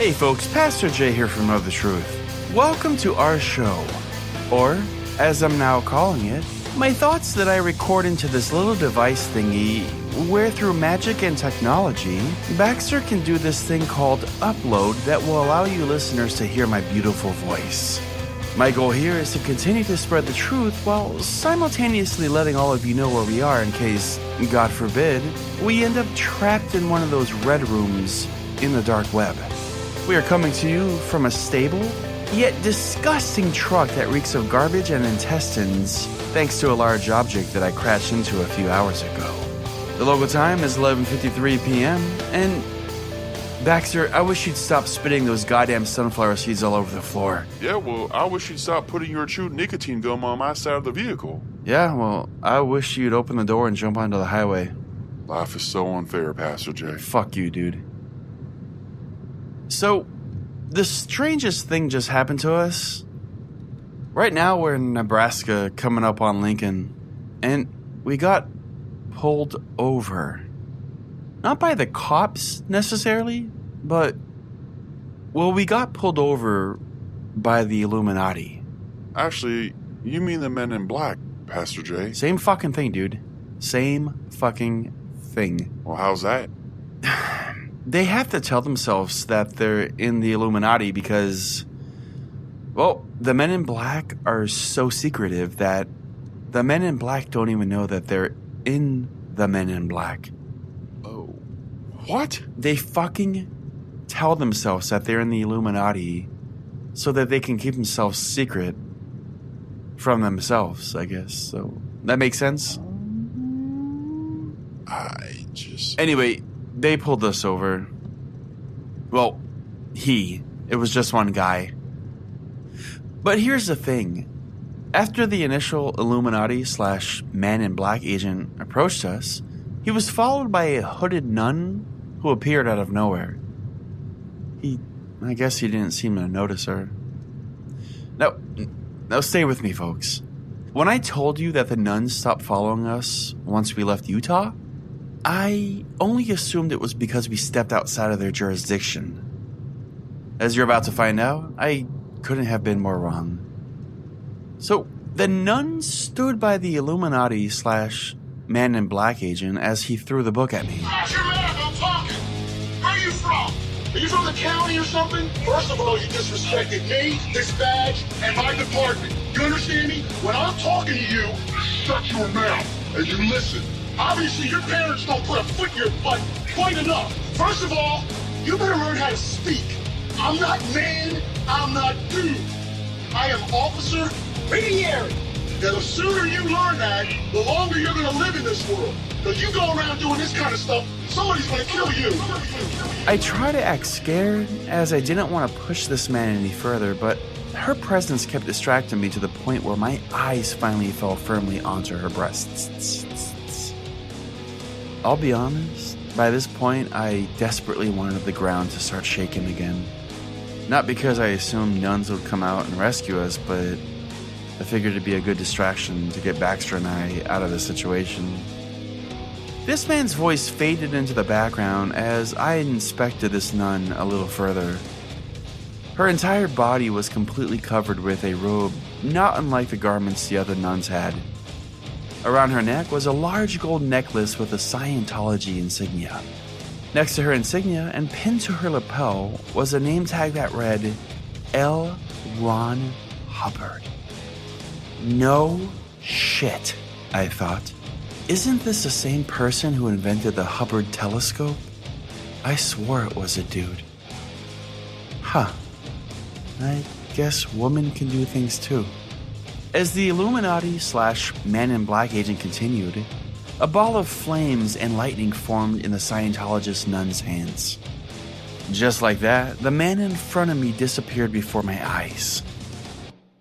Hey folks, Pastor Jay here from Know the Truth. Welcome to our show, or as I'm now calling it, my thoughts that I record into this little device thingy where through magic and technology, Baxter can do this thing called upload that will allow you listeners to hear my beautiful voice. My goal here is to continue to spread the truth while simultaneously letting all of you know where we are in case, God forbid, we end up trapped in one of those red rooms in the dark web. We are coming to you from a stable, yet disgusting truck that reeks of garbage and intestines thanks to a large object that I crashed into a few hours ago. The local time is 11:53 p.m. and Baxter, I wish you'd stop spitting those goddamn sunflower seeds all over the floor. Yeah, well, I wish you'd stop putting your chewed nicotine gum on my side of the vehicle. Yeah, well, I wish you'd open the door and jump onto the highway. Life is so unfair, Pastor Jay. Fuck you, dude. So, the strangest thing just happened to us. Right now we're in Nebraska coming up on Lincoln, and we got pulled over. Not by the cops necessarily, but, well, we got pulled over by the Illuminati. Actually, you mean the Men in Black, Pastor Jay. Same fucking thing, dude. Same fucking thing. Well, how's that? They have to tell themselves that they're in the Illuminati because, well, the Men in Black are so secretive that the Men in Black don't even know that they're in the Men in Black. Oh, what? They fucking tell themselves that they're in the Illuminati so that they can keep themselves secret from themselves, I guess. So, that makes sense? Anyway, they pulled us over. Well, it was just one guy. But here's the thing. After the initial Illuminati/Man in Black agent approached us, he was followed by a hooded nun who appeared out of nowhere. I guess he didn't seem to notice her. Now stay with me, folks. When I told you that the nuns stopped following us once we left Utah, I only assumed it was because we stepped outside of their jurisdiction. As you're about to find out, I couldn't have been more wrong. So, the nun stood by the Illuminati/Man in Black agent as he threw the book at me. Watch your mouth, I'm talking! Where are you from? Are you from the county or something? First of all, you disrespected me, this badge, and my department. You understand me? When I'm talking to you, shut your mouth and you listen. Obviously, your parents don't put a foot in your butt quite enough. First of all, you better learn how to speak. I'm not man, I'm not dude. I am Officer Rinieri. Now, the sooner you learn that, the longer you're going to live in this world. Because you go around doing this kind of stuff, somebody's going to kill you. I tried to act scared as I didn't want to push this man any further, but her presence kept distracting me to the point where my eyes finally fell firmly onto her breasts. I'll be honest, by this point, I desperately wanted the ground to start shaking again. Not because I assumed nuns would come out and rescue us, but I figured it'd be a good distraction to get Baxter and I out of the situation. This man's voice faded into the background as I inspected this nun a little further. Her entire body was completely covered with a robe, not unlike the garments the other nuns had. Around her neck was a large gold necklace with a Scientology insignia. Next to her insignia and pinned to her lapel was a name tag that read, L. Ron Hubbard. No shit, I thought. Isn't this the same person who invented the Hubbard telescope? I swore it was a dude. Huh. I guess women can do things too. As the Illuminati/Man in Black agent continued, a ball of flames and lightning formed in the Scientologist nun's hands. Just like that, the man in front of me disappeared before my eyes.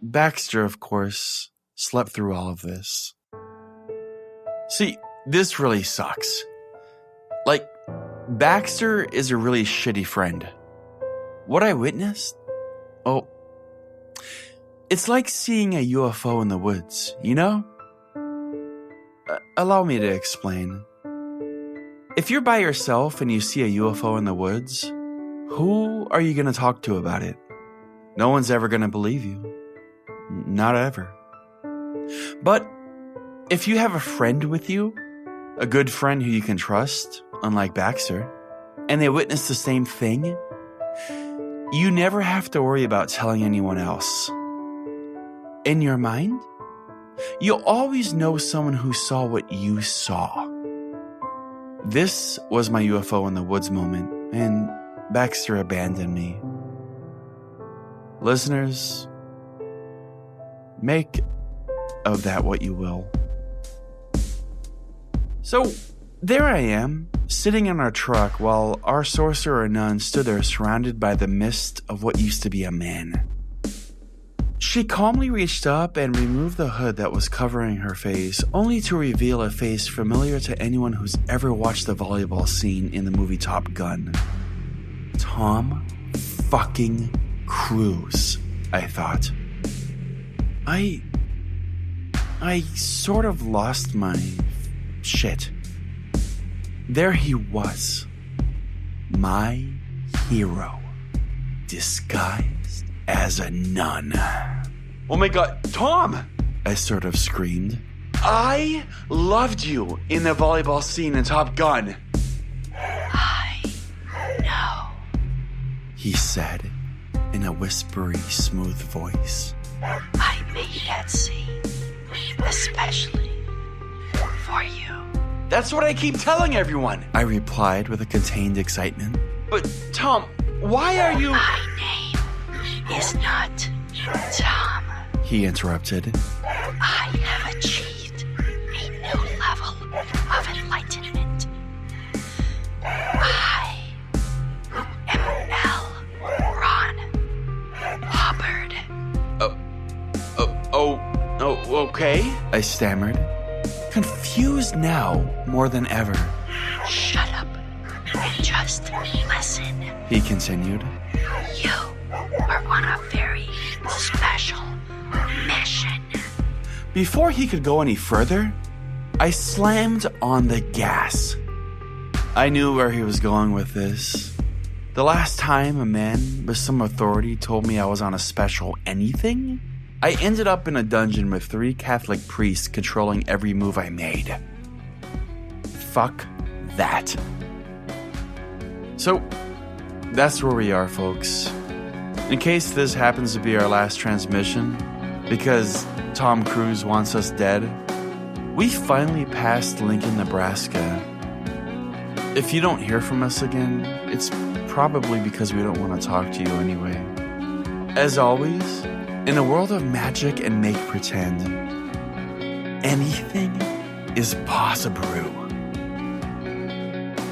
Baxter, of course, slept through all of this. See, this really sucks. Like, Baxter is a really shitty friend. What I witnessed? Oh, it's like seeing a UFO in the woods, you know? Allow me to explain. If you're by yourself and you see a UFO in the woods, who are you going to talk to about it? No one's ever going to believe you. Not ever. But if you have a friend with you, a good friend who you can trust, unlike Baxter, and they witness the same thing, you never have to worry about telling anyone else. In your mind, you'll always know someone who saw what you saw. This was my UFO in the woods moment, and Baxter abandoned me. Listeners, make of that what you will. So, there I am, sitting in our truck while our sorcerer nun stood there surrounded by the mist of what used to be a man. She calmly reached up and removed the hood that was covering her face, only to reveal a face familiar to anyone who's ever watched the volleyball scene in the movie Top Gun. Tom fucking Cruise, I thought. I sort of lost my shit. There he was, my hero, disguised as a nun. Oh my God, Tom! I sort of screamed. I loved you in the volleyball scene in Top Gun. I know, he said in a whispery, smooth voice. I made that scene especially for you. That's what I keep telling everyone, I replied with a contained excitement. But Tom, why are you... My name is not Tom. He interrupted. I have achieved a new level of enlightenment. I am L. Ron Hubbard. Okay, I stammered, confused now more than ever. Shut up and just listen. He continued. You are on a very special mission. Before he could go any further, I slammed on the gas. I knew where he was going with this. The last time a man with some authority told me I was on a special anything, I ended up in a dungeon with 3 Catholic priests controlling every move I made. Fuck that. So, that's where we are, folks. In case this happens to be our last transmission, because Tom Cruise wants us dead, we finally passed Lincoln, Nebraska. If you don't hear from us again, it's probably because we don't want to talk to you anyway. As always, in a world of magic and make pretend, anything is possible.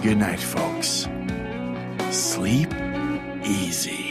Good night, folks. Sleep easy.